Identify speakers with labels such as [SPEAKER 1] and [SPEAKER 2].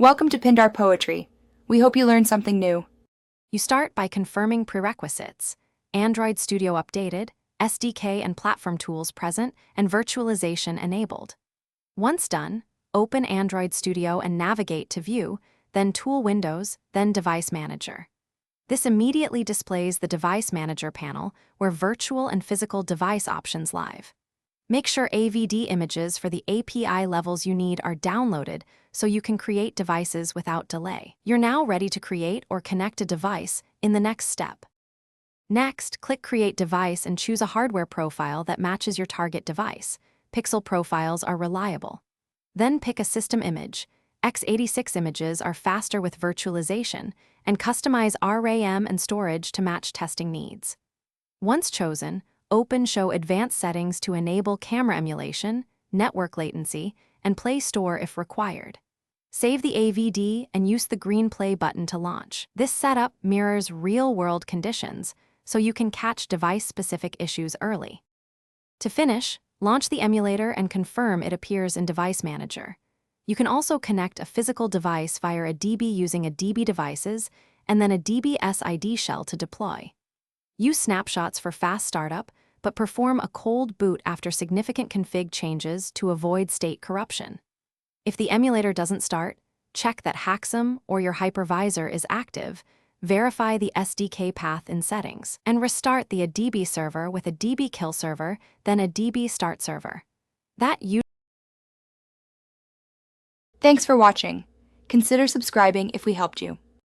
[SPEAKER 1] Welcome to Pindar Poetry. We hope you learned something new.
[SPEAKER 2] You start by confirming prerequisites: Android Studio updated, SDK and platform tools present, and virtualization enabled. Once done, open Android Studio and navigate to View, then Tool Windows, then Device Manager. This immediately displays the Device Manager panel where virtual and physical device options live. Make sure AVD images for the API levels you need are downloaded so you can create devices without delay. You're now ready to create or connect a device in the next step. Next, click Create Device and choose a hardware profile that matches your target device. Pixel profiles are reliable. Then pick a system image. x86 images are faster with virtualization, and customize RAM and storage to match testing needs. Once chosen, open Show Advanced Settings to enable camera emulation, network latency, and Play Store if required. Save the AVD and use the green Play button to launch. This setup mirrors real-world conditions, so you can catch device-specific issues early. To finish, launch the emulator and confirm it appears in Device Manager. You can also connect a physical device via a DB using a DB Devices and then a DB SID shell to deploy. Use snapshots for fast startup, but perform a cold boot after significant config changes to avoid state corruption. If the emulator doesn't start, check that Haxum or your hypervisor is active, verify the SDK path in settings, and restart the DB server with a DB kill server, then a DB start server.
[SPEAKER 1] Thanks for watching. Consider subscribing if we helped you.